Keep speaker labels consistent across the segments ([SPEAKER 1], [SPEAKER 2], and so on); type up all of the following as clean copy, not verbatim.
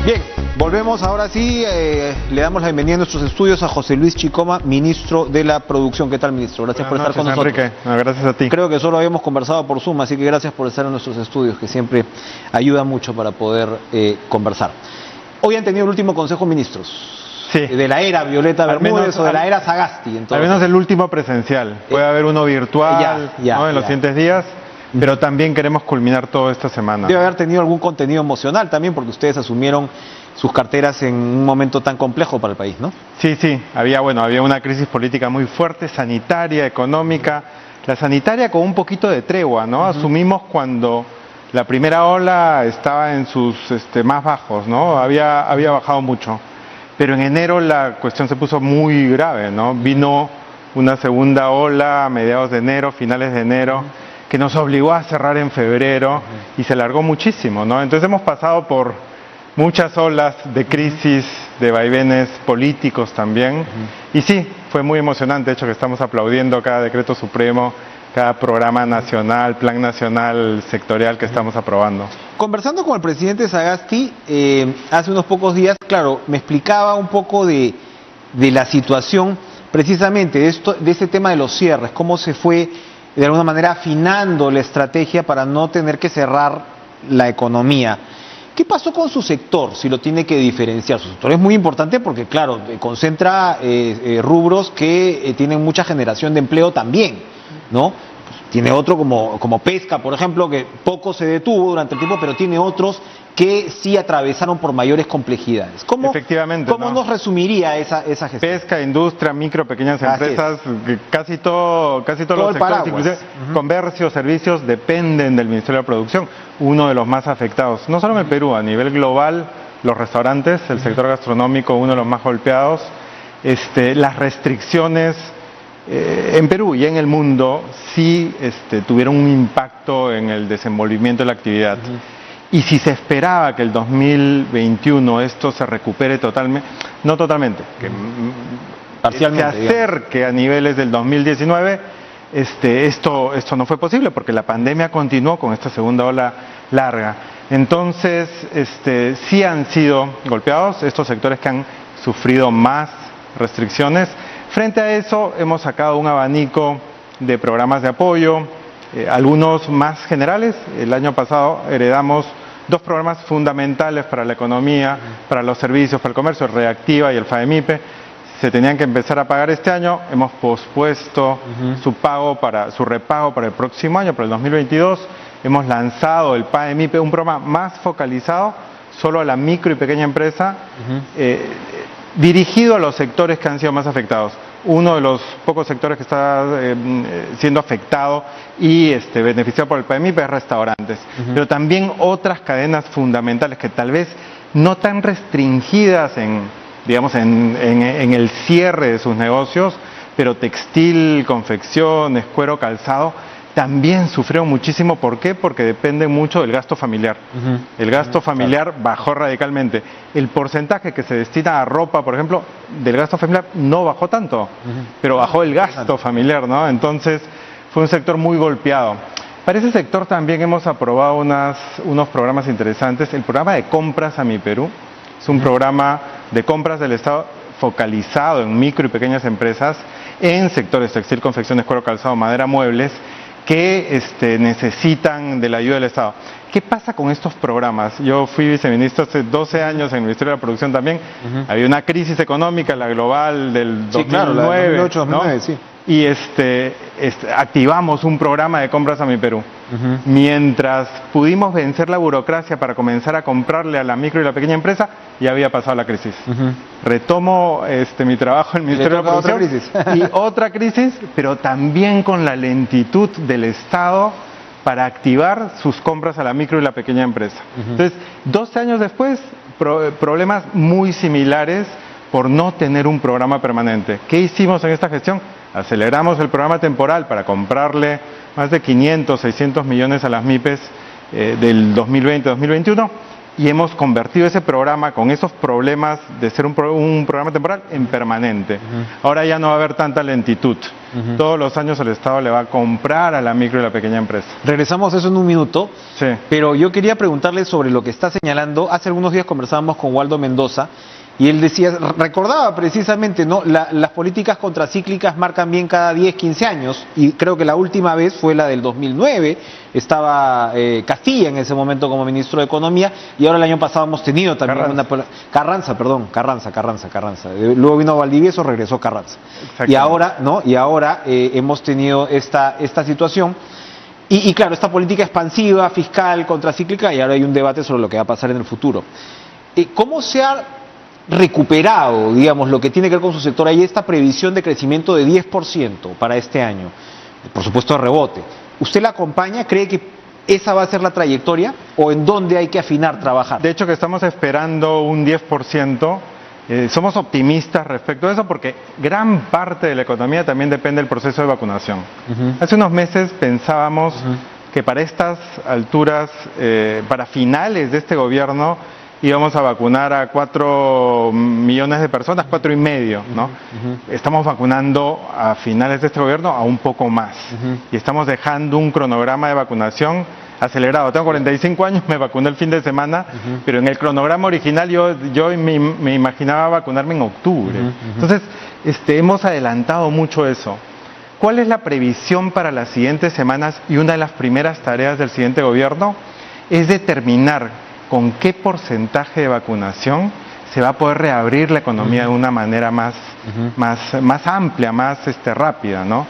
[SPEAKER 1] Bien, volvemos ahora sí, le damos la bienvenida a nuestros estudios a José Luis Chicoma, ministro de la Producción. ¿Qué tal, ministro? Gracias por estar con nosotros.
[SPEAKER 2] Enrique, gracias a ti.
[SPEAKER 1] Creo que solo habíamos conversado por Zoom, así que gracias por estar en nuestros estudios, que siempre ayuda mucho para poder conversar. Hoy han tenido el último Consejo de Ministros.
[SPEAKER 2] Sí.
[SPEAKER 1] De la era Violeta Bermúdez o de la era Sagasti.
[SPEAKER 2] Al menos el último presencial. Puede haber uno virtual ¿no? en los siguientes días, pero también queremos culminar todo esta semana.
[SPEAKER 1] Debe haber tenido algún contenido emocional también, porque ustedes asumieron sus carteras en un momento tan complejo para el país, ¿no?
[SPEAKER 2] Sí, había una crisis política muy fuerte, sanitaria, económica. La sanitaria con un poquito de tregua, ¿no? Asumimos cuando la primera ola estaba en sus más bajos, ¿no? Había bajado mucho. Pero en enero la cuestión se puso muy grave, ¿no? Vino una segunda ola a mediados de enero, finales de enero, que nos obligó a cerrar en febrero y se alargó muchísimo, ¿no? Entonces hemos pasado por muchas olas de crisis, de vaivenes políticos también. Y sí, fue muy emocionante, de hecho, que estamos aplaudiendo cada decreto supremo, cada programa nacional, plan nacional sectorial que estamos aprobando.
[SPEAKER 1] Conversando con el presidente Sagasti hace unos pocos días, claro, me explicaba un poco de la situación precisamente de ese tema de los cierres, cómo se fue de alguna manera afinando la estrategia para no tener que cerrar la economía. ¿Qué pasó con su sector, si lo tiene que diferenciar? Su sector es muy importante porque, claro, concentra rubros que tienen mucha generación de empleo también, ¿no? Tiene otro como pesca, por ejemplo, que poco se detuvo durante el tiempo, pero tiene otros que sí atravesaron por mayores complejidades.
[SPEAKER 2] Efectivamente,
[SPEAKER 1] ¿Cómo nos resumiría esa gestión?
[SPEAKER 2] Pesca, industria, micro, pequeñas empresas, casi todos los sectores, inclusive comercio, servicios, dependen del Ministerio de la Producción, uno de los más afectados. No solo en el Perú, a nivel global, los restaurantes, el sector gastronómico, uno de los más golpeados. Las restricciones en Perú y en el mundo sí tuvieron un impacto en el desenvolvimiento de la actividad. Y si se esperaba que el 2021 esto se recupere totalmente, no totalmente, que parcialmente, se acerque a niveles del 2019, esto no fue posible porque la pandemia continuó con esta segunda ola larga. Entonces, sí han sido golpeados estos sectores que han sufrido más restricciones. Frente a eso, hemos sacado un abanico de programas de apoyo, algunos más generales. El año pasado heredamos dos programas fundamentales para la economía, para los servicios, para el comercio, el Reactiva y el FAEMIPE. Se tenían que empezar a pagar este año, hemos pospuesto su repago para el próximo año, para el 2022. Hemos lanzado el FAEMIPE, un programa más focalizado solo a la micro y pequeña empresa, dirigido a los sectores que han sido más afectados. Uno de los pocos sectores que está siendo afectado y beneficiado por el PMIP es restaurantes. Pero también otras cadenas fundamentales que tal vez no tan restringidas en el cierre de sus negocios, pero textil, confecciones, cuero, calzado, también sufrieron muchísimo. ¿Por qué? Porque dependen mucho del gasto familiar. El gasto familiar bajó radicalmente. El porcentaje que se destina a ropa, por ejemplo, del gasto familiar no bajó tanto, pero bajó el gasto familiar, ¿no? Entonces fue un sector muy golpeado. Para ese sector también hemos aprobado unos programas interesantes. El programa de compras a Mi Perú es un programa de compras del Estado focalizado en micro y pequeñas empresas en sectores textil, confecciones, cuero, calzado, madera, muebles, que necesitan de la ayuda del Estado. ¿Qué pasa con estos programas? Yo fui viceministro hace 12 años en el Ministerio de la Producción también. Había una crisis económica, la global del 2009,
[SPEAKER 1] claro, la de 2008-2009,
[SPEAKER 2] ¿no?
[SPEAKER 1] sí.
[SPEAKER 2] Y activamos un programa de compras a Mi Perú. Mientras pudimos vencer la burocracia para comenzar a comprarle a la micro y la pequeña empresa, ya había pasado la crisis. Retomo mi trabajo en el Ministerio de la Producción y otra crisis, pero también con la lentitud del Estado para activar sus compras a la micro y la pequeña empresa. Entonces, 12 años después, problemas muy similares por no tener un programa permanente. ¿Qué hicimos en esta gestión? Aceleramos el programa temporal para comprarle más de 500, 600 millones a las MIPES del 2020-2021 y hemos convertido ese programa con esos problemas de ser un programa temporal en permanente. Ahora ya no va a haber tanta lentitud. Todos los años el Estado le va a comprar a la micro y la pequeña empresa.
[SPEAKER 1] Regresamos a eso en un minuto,
[SPEAKER 2] sí.
[SPEAKER 1] Pero yo quería preguntarle sobre lo que está señalando. Hace algunos días conversábamos con Waldo Mendoza y él decía, recordaba precisamente, ¿no? Las políticas contracíclicas marcan bien cada 10, 15 años y creo que la última vez fue la del 2009, estaba Castilla en ese momento como ministro de Economía y ahora el año pasado hemos tenido también Carranza. Luego vino Valdivieso, regresó Carranza. Y ahora, ¿no? Hemos tenido esta situación. Y claro, esta política expansiva, fiscal, contracíclica, y ahora hay un debate sobre lo que va a pasar en el futuro. ¿Cómo se ha recuperado, digamos, lo que tiene que ver con su sector? Hay esta previsión de crecimiento de 10% para este año, por supuesto de rebote. ¿Usted la acompaña? ¿Cree que esa va a ser la trayectoria? ¿O en dónde hay que afinar, trabajar?
[SPEAKER 2] De hecho, que estamos esperando un 10%. Somos optimistas respecto a eso porque gran parte de la economía también depende del proceso de vacunación. Hace unos meses pensábamos que para estas alturas, para finales de este gobierno, íbamos a vacunar a 4 millones de personas, 4,5, ¿no? Estamos vacunando a finales de este gobierno a un poco más. Y estamos dejando un cronograma de vacunación acelerado. Tengo 45 años, me vacuné el fin de semana, pero en el cronograma original yo me imaginaba vacunarme en octubre. Entonces, hemos adelantado mucho eso. ¿Cuál es la previsión para las siguientes semanas? Y una de las primeras tareas del siguiente gobierno es determinar con qué porcentaje de vacunación se va a poder reabrir la economía de una manera más amplia, más rápida, ¿no?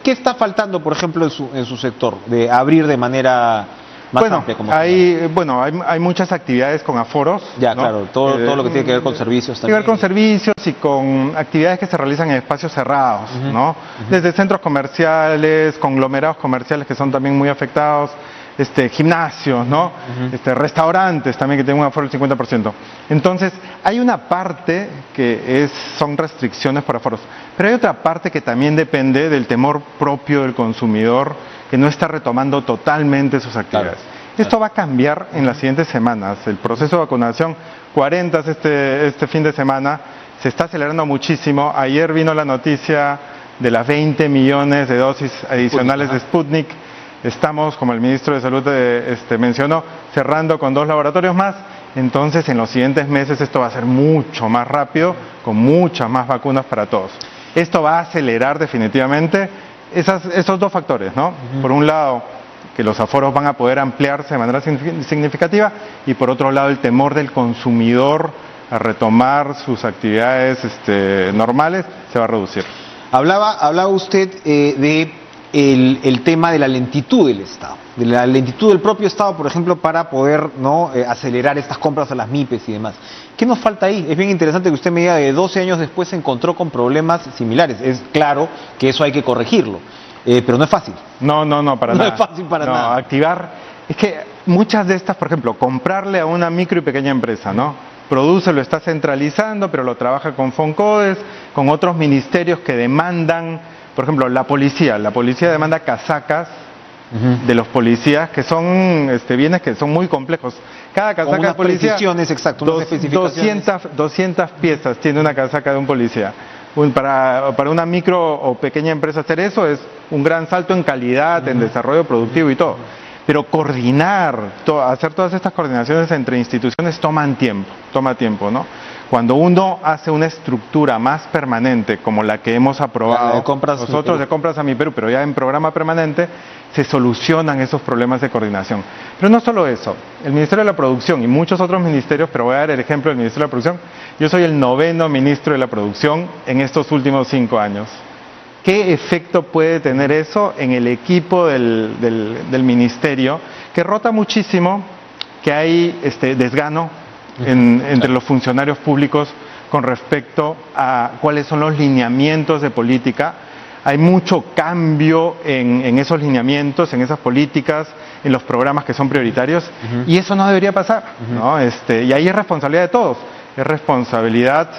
[SPEAKER 1] ¿Qué está faltando, por ejemplo, en su sector, de abrir de manera más amplia?
[SPEAKER 2] Hay muchas actividades con aforos.
[SPEAKER 1] Ya, ¿no? Claro, todo lo que tiene que ver con servicios también.
[SPEAKER 2] Tiene que ver con servicios y con actividades que se realizan en espacios cerrados, ¿no? Desde centros comerciales, conglomerados comerciales que son también muy afectados, gimnasios, ¿no? Restaurantes también que tienen un aforo del 50%. Entonces, hay una parte que son restricciones por aforos, pero hay otra parte que también depende del temor propio del consumidor que no está retomando totalmente sus actividades. Esto va a cambiar en las siguientes semanas. El proceso de vacunación, 40 este fin de semana, se está acelerando muchísimo. Ayer vino la noticia de las 20 millones de dosis adicionales de Sputnik. Estamos, como el ministro de Salud mencionó, cerrando con 2 laboratorios más. Entonces, en los siguientes meses esto va a ser mucho más rápido, con muchas más vacunas para todos. Esto va a acelerar definitivamente esos 2 factores, ¿no? Por un lado, que los aforos van a poder ampliarse de manera significativa, y por otro lado, el temor del consumidor a retomar sus actividades normales se va a reducir.
[SPEAKER 1] Hablaba usted el tema de la lentitud del Estado, de la lentitud del propio Estado, por ejemplo, para poder acelerar estas compras a las MIPES y demás. ¿Qué nos falta ahí? Es bien interesante que usted me diga que 12 años después se encontró con problemas similares. Es claro que eso hay que corregirlo, pero no es fácil.
[SPEAKER 2] No, para nada.
[SPEAKER 1] No es fácil para nada.
[SPEAKER 2] Activar, es que muchas de estas, por ejemplo, comprarle a una micro y pequeña empresa, ¿no? Produce, lo está centralizando, pero lo trabaja con Foncodes, con otros ministerios que demandan. Por ejemplo, la policía demanda casacas de los policías, que son bienes que son muy complejos. Cada casaca de policía, 200 piezas tiene una casaca de un policía. Para una micro o pequeña empresa hacer eso es un gran salto en calidad, en desarrollo productivo y todo. Pero hacer todas estas coordinaciones entre instituciones toma tiempo, ¿no? Cuando uno hace una estructura más permanente, como la que hemos aprobado nosotros de Compras a Mi Perú, pero ya en programa permanente, se solucionan esos problemas de coordinación. Pero no solo eso, el Ministerio de la Producción y muchos otros ministerios, pero voy a dar el ejemplo del Ministerio de la Producción. Yo soy el 9º ministro de la Producción en estos últimos 5 años. ¿Qué efecto puede tener eso en el equipo del ministerio? Que rota muchísimo, que hay desgano entre los funcionarios públicos con respecto a cuáles son los lineamientos de política. Hay mucho cambio en esos lineamientos, en esas políticas, en los programas que son prioritarios, y eso no debería pasar, ¿no? Y ahí es responsabilidad de todos, es responsabilidad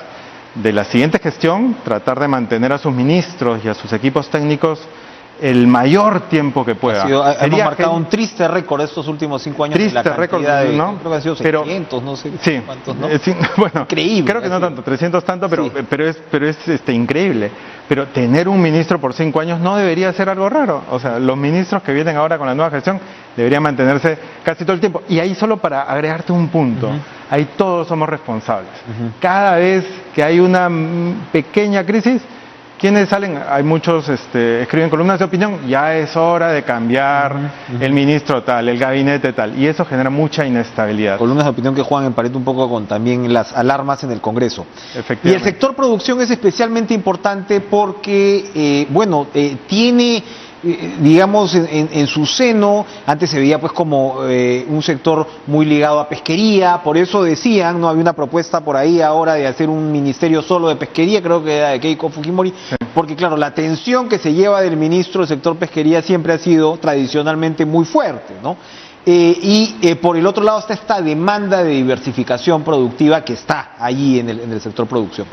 [SPEAKER 2] de la siguiente gestión tratar de mantener a sus ministros y a sus equipos técnicos el mayor tiempo que pueda.
[SPEAKER 1] Hemos marcado un triste récord estos últimos 5 años.
[SPEAKER 2] Triste récord, ¿no?
[SPEAKER 1] Creo que han sido 600, no sé
[SPEAKER 2] sí,
[SPEAKER 1] cuántos, ¿no?
[SPEAKER 2] Bueno,
[SPEAKER 1] increíble.
[SPEAKER 2] Creo que no tanto, 300 tanto,
[SPEAKER 1] sí.
[SPEAKER 2] pero es increíble. Pero tener un ministro por 5 años no debería ser algo raro. O sea, los ministros que vienen ahora con la nueva gestión deberían mantenerse casi todo el tiempo. Y ahí solo para agregarte un punto, ahí todos somos responsables. Cada vez que hay una pequeña crisis, ¿quiénes salen? Hay muchos escriben columnas de opinión, ya es hora de cambiar el ministro tal, el gabinete tal, y eso genera mucha inestabilidad.
[SPEAKER 1] Columnas de opinión que juegan en pared un poco con también las alarmas en el Congreso.
[SPEAKER 2] Efectivamente.
[SPEAKER 1] Y el sector producción es especialmente importante porque, tiene... digamos, en su seno, antes se veía pues como un sector muy ligado a pesquería, por eso decían, no había una propuesta por ahí ahora de hacer un ministerio solo de pesquería, creo que era de Keiko Fujimori, porque claro, la atención que se lleva del ministro del sector pesquería siempre ha sido tradicionalmente muy fuerte, ¿no? Por el otro lado está esta demanda de diversificación productiva que está allí en el sector producción.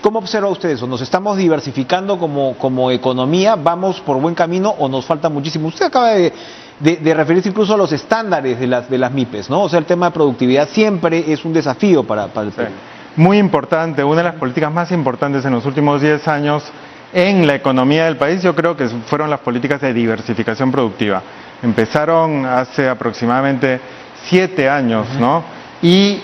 [SPEAKER 1] ¿Cómo observa usted eso? ¿Nos estamos diversificando como economía? ¿Vamos por buen camino o nos falta muchísimo? Usted acaba de referirse incluso a los estándares de las MIPES, ¿no? O sea, el tema de productividad siempre es un desafío para el Perú.
[SPEAKER 2] Muy importante, una de las políticas más importantes en los últimos 10 años en la economía del país, yo creo que fueron las políticas de diversificación productiva. Empezaron hace aproximadamente 7 años, ¿no? Y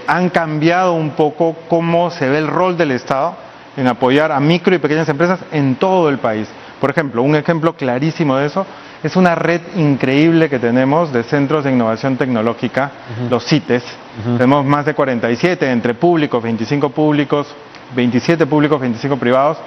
[SPEAKER 2] han cambiado un poco cómo se ve el rol del Estado en apoyar a micro y pequeñas empresas en todo el país. Por ejemplo, un ejemplo clarísimo de eso es una red increíble que tenemos de centros de innovación tecnológica, los CITES. Tenemos más de 47 entre públicos, 27 públicos, 25 privados,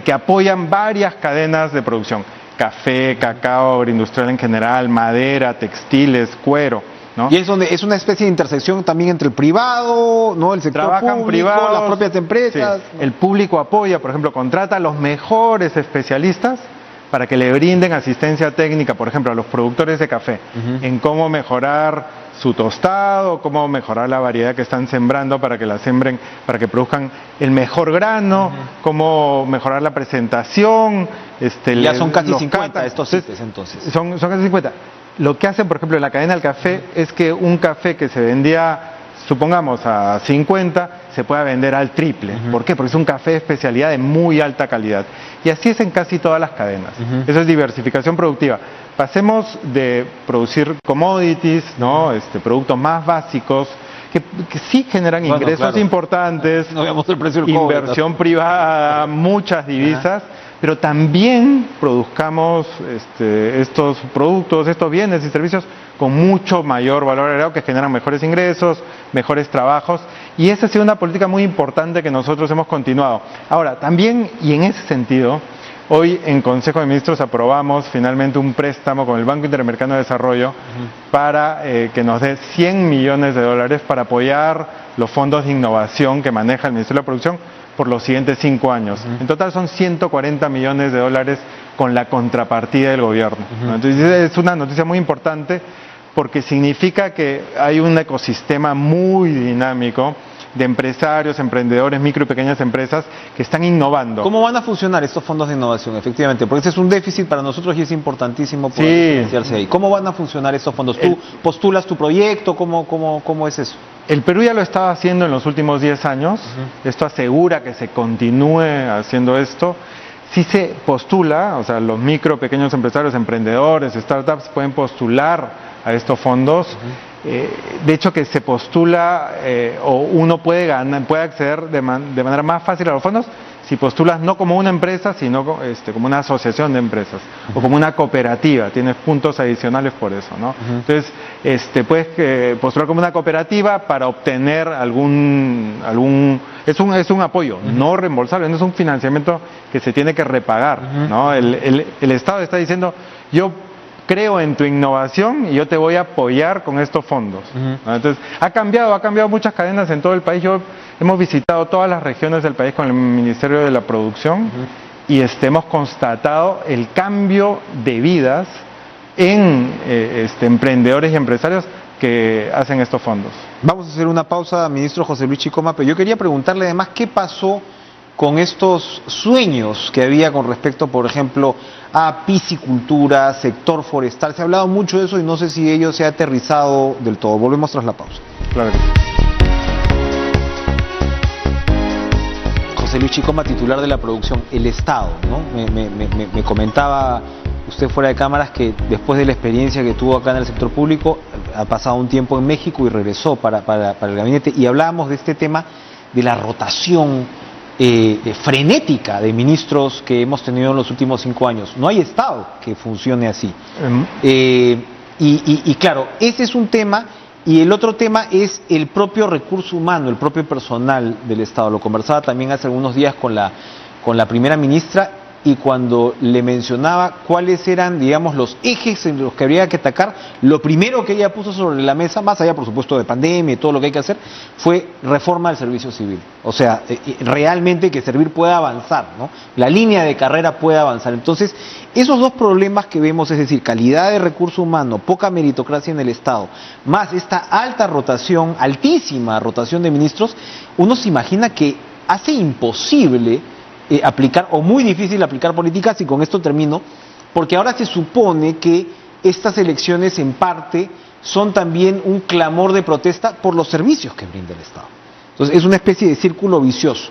[SPEAKER 2] que apoyan varias cadenas de producción. Café, cacao, agroindustrial en general, madera, textiles, cuero, ¿no?
[SPEAKER 1] Y es donde es una especie de intersección también entre el privado, ¿no? El sector público, privados, las propias empresas.
[SPEAKER 2] Sí. El público apoya, por ejemplo, contrata a los mejores especialistas para que le brinden asistencia técnica, por ejemplo, a los productores de café, en cómo mejorar su tostado, cómo mejorar la variedad que están sembrando para que la siembren, para que produzcan el mejor grano, cómo mejorar la presentación.
[SPEAKER 1] Ya son casi 50 estos CITES entonces.
[SPEAKER 2] Son casi 50. Lo que hacen, por ejemplo, en la cadena del café es que un café que se vendía, supongamos, a 50, se pueda vender al triple. ¿Por qué? Porque es un café de especialidad de muy alta calidad. Y así es en casi todas las cadenas. Eso es diversificación productiva. Pasemos de producir commodities, ¿no? Productos más básicos, que sí generan ingresos importantes,
[SPEAKER 1] no veamos el precio del
[SPEAKER 2] inversión privada, muchas divisas, pero también produzcamos estos productos, estos bienes y servicios con mucho mayor valor agregado que generan mejores ingresos, mejores trabajos, y esa ha sido una política muy importante que nosotros hemos continuado. Ahora, también, y en ese sentido, hoy en Consejo de Ministros aprobamos finalmente un préstamo con el Banco Interamericano de Desarrollo para que nos dé $100 millones para apoyar los fondos de innovación que maneja el Ministerio de la Producción por los siguientes 5 años. En total son $140 millones con la contrapartida del gobierno. Entonces es una noticia muy importante porque significa que hay un ecosistema muy dinámico de empresarios, emprendedores, micro y pequeñas empresas que están innovando.
[SPEAKER 1] ¿Cómo van a funcionar estos fondos de innovación, efectivamente? Porque ese es un déficit para nosotros y es importantísimo poder financiarse ahí. ¿Cómo van a funcionar estos fondos? ¿Tú postulas tu proyecto? ¿Cómo es eso?
[SPEAKER 2] El Perú ya lo estaba haciendo en los últimos 10 años. Esto asegura que se continúe haciendo esto. Si se postula, o sea, los micro, pequeños empresarios, emprendedores, startups pueden postular a estos fondos. De hecho, que se postula o uno puede acceder de manera más fácil a los fondos si postulas no como una empresa, sino como una asociación de empresas o como una cooperativa. Tienes puntos adicionales por eso, ¿no? Entonces, puedes postular como una cooperativa para obtener algún es un apoyo no reembolsable, no es un financiamiento que se tiene que repagar, ¿no? El Estado está diciendo, yo creo en tu innovación y yo te voy a apoyar con estos fondos. Entonces, ha cambiado muchas cadenas en todo el país. Hemos visitado todas las regiones del país con el Ministerio de la Producción y hemos constatado el cambio de vidas en emprendedores y empresarios que hacen estos fondos.
[SPEAKER 1] Vamos a hacer una pausa, ministro José Luis Chicoma, pero yo quería preguntarle además qué pasó con estos sueños que había con respecto, por ejemplo, a piscicultura, sector forestal. Se ha hablado mucho de eso y no sé si ello se ha aterrizado del todo. Volvemos tras la pausa.
[SPEAKER 2] Claro que sí.
[SPEAKER 1] José Luis Chicoma, titular de la producción, el Estado, ¿no? Me comentaba usted fuera de cámaras que después de la experiencia que tuvo acá en el sector público, ha pasado un tiempo en México y regresó para el gabinete, y hablábamos de este tema de la rotación frenética de ministros que hemos tenido en los últimos 5 años. No hay Estado que funcione así. Y claro, ese es un tema. Y el otro tema es el propio recurso humano, el propio personal del Estado. Lo conversaba también hace algunos días con la primera ministra, y cuando le mencionaba cuáles eran, digamos, los ejes en los que habría que atacar, lo primero que ella puso sobre la mesa, más allá por supuesto de pandemia y todo lo que hay que hacer, fue reforma del servicio civil. O sea, realmente que servir pueda avanzar, ¿no? La línea de carrera pueda avanzar. Entonces, esos dos problemas que vemos, es decir, calidad de recurso humano, poca meritocracia en el Estado, más esta alta rotación, altísima rotación de ministros, uno se imagina que hace imposible aplicar, o muy difícil aplicar políticas, y con esto termino, porque ahora se supone que estas elecciones en parte son también un clamor de protesta por los servicios que brinda el Estado. Entonces es una especie de círculo vicioso.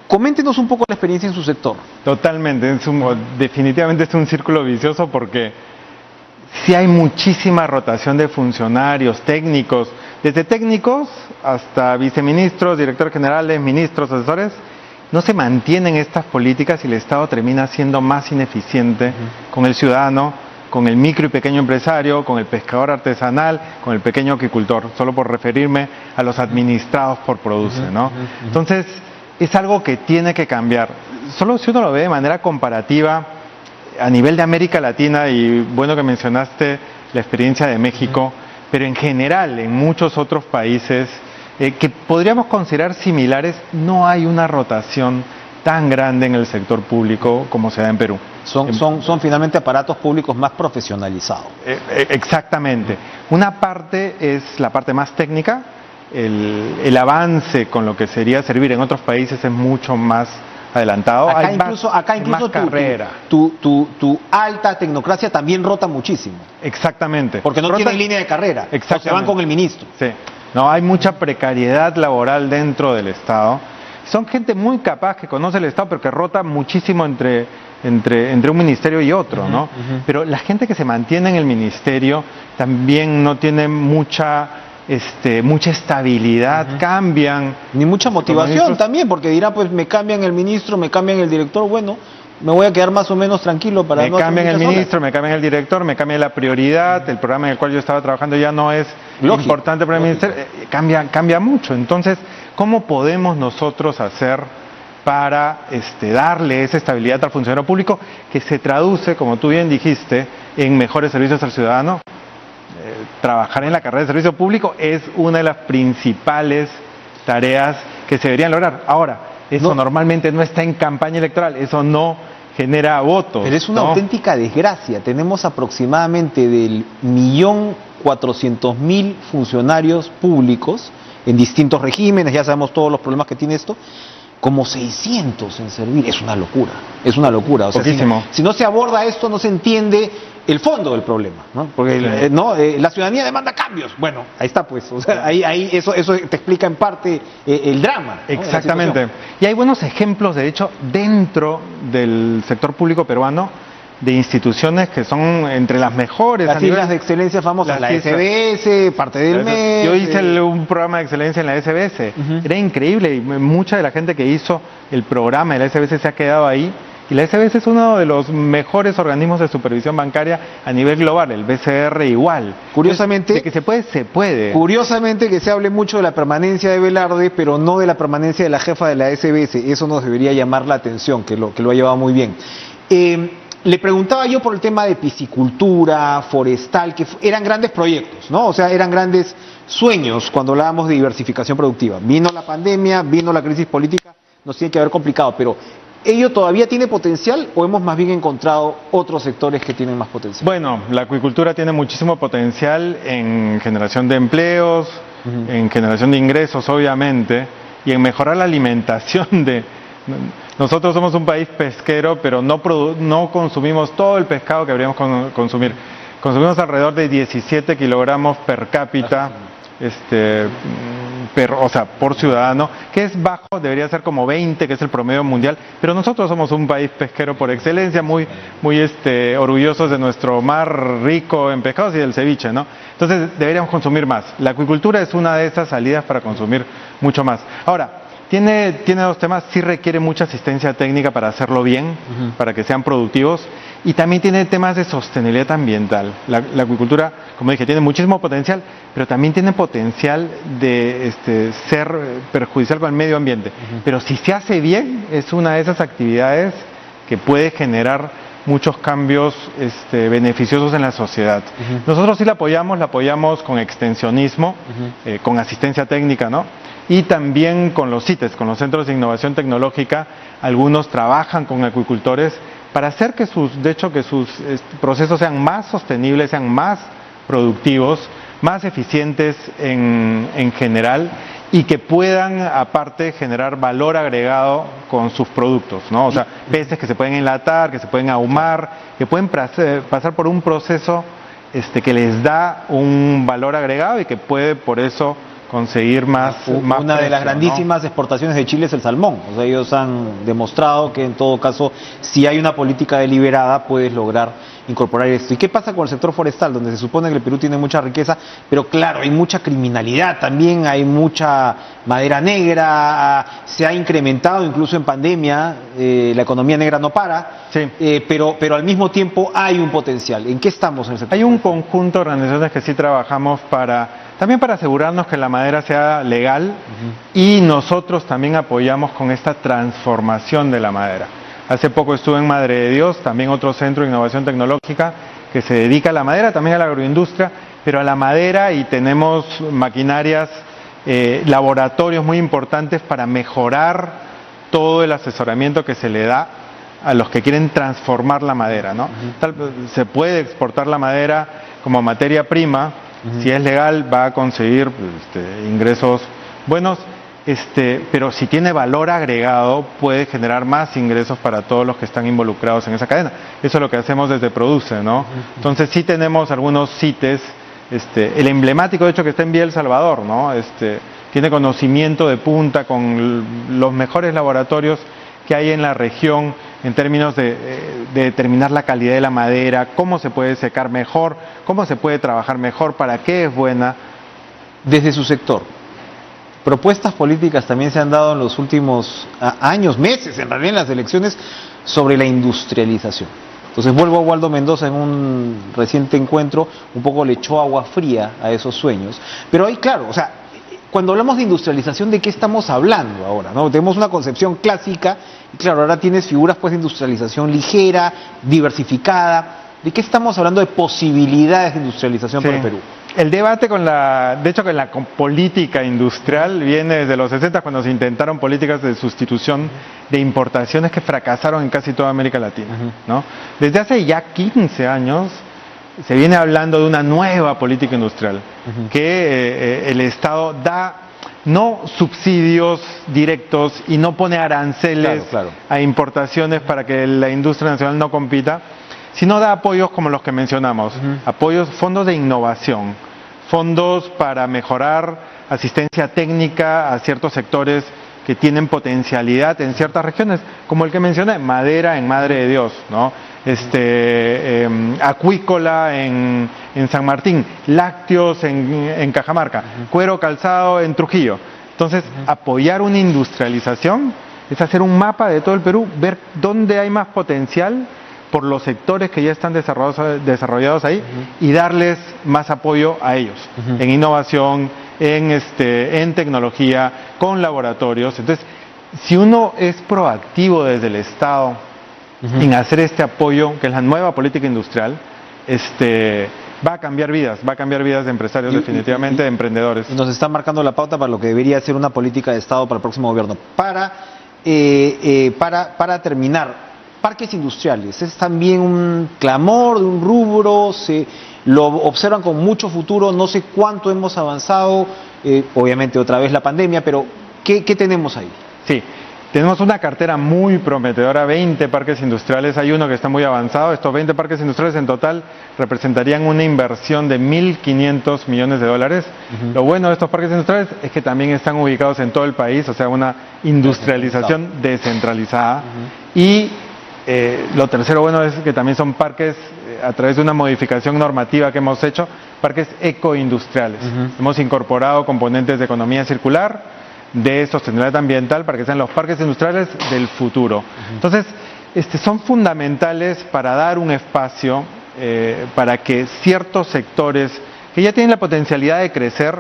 [SPEAKER 1] Coméntenos un poco la experiencia en su sector.
[SPEAKER 2] Totalmente, definitivamente es un círculo vicioso, porque sí hay muchísima rotación de funcionarios, técnicos, desde técnicos hasta viceministros, directores generales, ministros, asesores. No se mantienen estas políticas y el Estado termina siendo más ineficiente con el ciudadano, con el micro y pequeño empresario, con el pescador artesanal, con el pequeño aquicultor, solo por referirme a los administrados por Produce, ¿no? Entonces, es algo que tiene que cambiar. Solo si uno lo ve de manera comparativa a nivel de América Latina, y bueno que mencionaste la experiencia de México, pero en general en muchos otros países que podríamos considerar similares, no hay una rotación tan grande en el sector público como se da en Perú.
[SPEAKER 1] Son finalmente aparatos públicos más profesionalizados.
[SPEAKER 2] Exactamente. Una parte es la parte más técnica. El avance con lo que sería servir en otros países es mucho más adelantado.
[SPEAKER 1] Acá incluso tu alta tecnocracia también rota muchísimo.
[SPEAKER 2] Exactamente.
[SPEAKER 1] Porque no tienen línea de carrera. O se van con el ministro.
[SPEAKER 2] Sí. No, hay mucha precariedad laboral dentro del Estado. Son gente muy capaz que conoce el Estado, pero que rota muchísimo entre un ministerio y otro, ¿no? Pero la gente que se mantiene en el ministerio también no tiene mucha estabilidad, cambian.
[SPEAKER 1] Ni mucha motivación también, porque dirá, pues me cambian el ministro, me cambian el director, bueno, me voy a quedar más o menos tranquilo para
[SPEAKER 2] me cambian el ministro, me cambian el director, me cambia la prioridad, el programa en el cual yo estaba trabajando ya no es importante para el ministerio, cambia mucho. Entonces, ¿cómo podemos nosotros hacer para darle esa estabilidad al funcionario público, que se traduce, como tú bien dijiste, en mejores servicios al ciudadano? Trabajar en la carrera de servicio público es una de las principales tareas que se deberían lograr. Ahora, eso normalmente no está en campaña electoral, eso no genera votos.
[SPEAKER 1] Pero es una auténtica desgracia. Tenemos aproximadamente del 1.400.000 funcionarios públicos en distintos regímenes, ya sabemos todos los problemas que tiene esto, como 600 en servir. Es una locura, es una locura. O sea, si no se aborda esto, no se entiende el fondo del problema, ¿no? Porque la ciudadanía demanda cambios. Bueno, ahí está, pues. O sea, ahí eso te explica en parte el drama, ¿no?
[SPEAKER 2] Exactamente. Y hay buenos ejemplos, de hecho, dentro del sector público peruano, de instituciones que son entre las mejores.
[SPEAKER 1] Las islas de excelencia famosas, la SBS, parte del MES.
[SPEAKER 2] Yo hice un programa de excelencia en la SBS. Era increíble, y mucha de la gente que hizo el programa de la SBS se ha quedado ahí. Y la SBS es uno de los mejores organismos de supervisión bancaria a nivel global, el BCR igual.
[SPEAKER 1] Curiosamente,
[SPEAKER 2] de que se puede.
[SPEAKER 1] Curiosamente que se hable mucho de la permanencia de Velarde, pero no de la permanencia de la jefa de la SBS. Eso nos debería llamar la atención, que lo ha llevado muy bien. Le preguntaba yo por el tema de piscicultura, forestal, que eran grandes proyectos, ¿no? O sea, eran grandes sueños cuando hablábamos de diversificación productiva. Vino la pandemia, vino la crisis política, nos tiene que haber complicado, pero ¿ello todavía tiene potencial o hemos más bien encontrado otros sectores que tienen más potencial?
[SPEAKER 2] Bueno, la acuicultura tiene muchísimo potencial en generación de empleos, en generación de ingresos, obviamente, y en mejorar la alimentación de Nosotros somos un país pesquero, pero no consumimos todo el pescado que deberíamos consumir. Consumimos alrededor de 17 kilogramos per cápita, por ciudadano, que es bajo, debería ser como 20, que es el promedio mundial, pero nosotros somos un país pesquero por excelencia, muy orgullosos de nuestro mar rico en pescados y del ceviche, ¿no? Entonces deberíamos consumir más. La acuicultura es una de esas salidas para consumir mucho más. Ahora, tiene dos temas, sí requiere mucha asistencia técnica para hacerlo bien, para que sean productivos, y también tiene temas de sostenibilidad ambiental. La acuicultura, como dije, tiene muchísimo potencial, pero también tiene potencial de ser perjudicial con el medio ambiente. Pero si se hace bien, es una de esas actividades que puede generar muchos cambios beneficiosos en la sociedad. Nosotros sí la apoyamos con extensionismo, con asistencia técnica, ¿no? Y también con los CITES, con los Centros de Innovación Tecnológica. Algunos trabajan con acuicultores para hacer que sus procesos sean más sostenibles, sean más productivos, más eficientes en general, y que puedan aparte generar valor agregado con sus productos, ¿no? O sea, peces que se pueden enlatar, que se pueden ahumar, que pueden pasar por un proceso que les da un valor agregado y que puede por eso conseguir más
[SPEAKER 1] una de las
[SPEAKER 2] precio,
[SPEAKER 1] grandísimas exportaciones de Chile es el salmón. O sea, ellos han demostrado que en todo caso, si hay una política deliberada, puedes lograr incorporar esto. ¿Y qué pasa con el sector forestal, donde se supone que el Perú tiene mucha riqueza, pero claro, hay mucha criminalidad también, hay mucha madera negra, se ha incrementado incluso en pandemia, la economía negra no para, sí. pero al mismo tiempo hay un potencial. ¿En qué estamos en el sector?
[SPEAKER 2] Hay un conjunto de organizaciones que sí trabajamos también para asegurarnos que la madera sea legal, y nosotros también apoyamos con esta transformación de la madera. Hace poco estuve en Madre de Dios, también otro centro de innovación tecnológica que se dedica a la madera, también a la agroindustria, pero a la madera, y tenemos maquinarias, laboratorios muy importantes para mejorar todo el asesoramiento que se le da a los que quieren transformar la madera, ¿no? Se puede exportar la madera como materia prima. Si es legal va a conseguir ingresos buenos, pero si tiene valor agregado puede generar más ingresos para todos los que están involucrados en esa cadena. Eso es lo que hacemos desde Produce, ¿no? Entonces sí tenemos algunos CITES, el emblemático de hecho que está en Villa El Salvador, ¿no? Tiene conocimiento de punta con los mejores laboratorios que hay en la región en términos de determinar la calidad de la madera, cómo se puede secar mejor, cómo se puede trabajar mejor, para qué es buena.
[SPEAKER 1] Desde su sector, propuestas políticas también se han dado en los últimos años, meses, en realidad en las elecciones, sobre la industrialización. Entonces vuelvo a Waldo Mendoza en un reciente encuentro, un poco le echó agua fría a esos sueños. Pero ahí, claro, o sea, cuando hablamos de industrialización, ¿de qué estamos hablando ahora, no? Tenemos una concepción clásica, y claro, ahora tienes figuras pues de industrialización ligera, diversificada. ¿De qué estamos hablando de posibilidades de industrialización para el Perú?
[SPEAKER 2] El debate con la política industrial viene desde los 60, cuando se intentaron políticas de sustitución de importaciones que fracasaron en casi toda América Latina, ¿no? Desde hace ya 15 años se viene hablando de una nueva política industrial, que el Estado da no subsidios directos y no pone aranceles a importaciones para que la industria nacional no compita, sino da apoyos como los que mencionamos, fondos de innovación, fondos para mejorar asistencia técnica a ciertos sectores que tienen potencialidad en ciertas regiones, como el que mencioné, madera en Madre de Dios, ¿no? Acuícola en San Martín, lácteos en Cajamarca, cuero calzado en Trujillo. Entonces, apoyar una industrialización es hacer un mapa de todo el Perú, ver dónde hay más potencial por los sectores que ya están desarrollados ahí, y darles más apoyo a ellos, en innovación, en tecnología, con laboratorios. Entonces, si uno es proactivo desde el Estado en hacer este apoyo, que es la nueva política industrial, va a cambiar vidas de empresarios, definitivamente, de emprendedores.
[SPEAKER 1] Y nos está marcando la pauta para lo que debería ser una política de Estado para el próximo gobierno. Para terminar, parques industriales, es también un clamor de un rubro, lo observan con mucho futuro, no sé cuánto hemos avanzado, obviamente otra vez la pandemia, pero ¿qué tenemos ahí?
[SPEAKER 2] Sí, Tenemos una cartera muy prometedora, 20 parques industriales, hay uno que está muy avanzado. Estos 20 parques industriales en total representarían una inversión de 1.500 millones de dólares. Lo bueno de estos parques industriales es que también están ubicados en todo el país, o sea, una industrialización descentralizada. Y lo tercero bueno es que también son parques, a través de una modificación normativa que hemos hecho, parques ecoindustriales. Hemos incorporado componentes de economía circular, de sostenibilidad ambiental, para que sean los parques industriales del futuro. Entonces, son fundamentales para dar un espacio para que ciertos sectores que ya tienen la potencialidad de crecer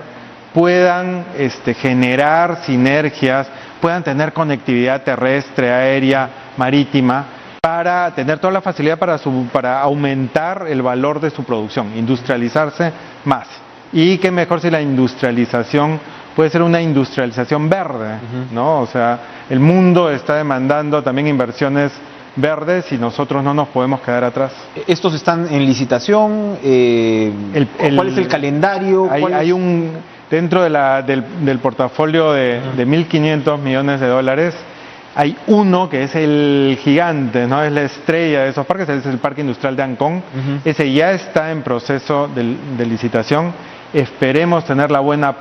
[SPEAKER 2] puedan generar sinergias, puedan tener conectividad terrestre, aérea, marítima, para tener toda la facilidad para aumentar el valor de su producción, industrializarse más. Y qué mejor si la industrialización puede ser una industrialización verde, ¿no? O sea, el mundo está demandando también inversiones verdes y nosotros no nos podemos quedar atrás.
[SPEAKER 1] ¿Estos están en licitación? ¿Cuál es el calendario?
[SPEAKER 2] Dentro del portafolio de 1.500 millones de dólares, hay uno que es el gigante, ¿no? Es la estrella de esos parques, es el Parque Industrial de Ancón. Ese ya está en proceso de licitación. Esperemos tener la buena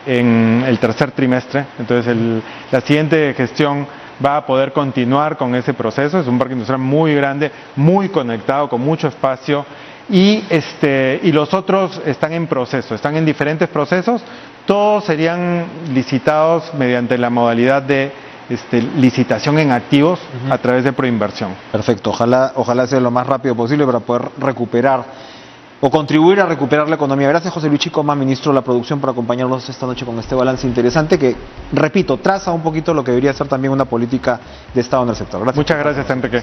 [SPEAKER 2] en el tercer trimestre. Entonces la siguiente gestión va a poder continuar con ese proceso. Es un parque industrial muy grande, muy conectado, con mucho espacio. Y los otros están en proceso, están en diferentes procesos. Todos serían licitados mediante la modalidad de licitación en activos a través de proinversión.
[SPEAKER 1] Perfecto, ojalá sea lo más rápido posible para poder recuperar o contribuir a recuperar la economía. Gracias, José Luis Chicoma, ministro de la Producción, por acompañarnos esta noche con este balance interesante que, repito, traza un poquito lo que debería ser también una política de Estado en el sector. Gracias.
[SPEAKER 2] Muchas gracias, Enrique.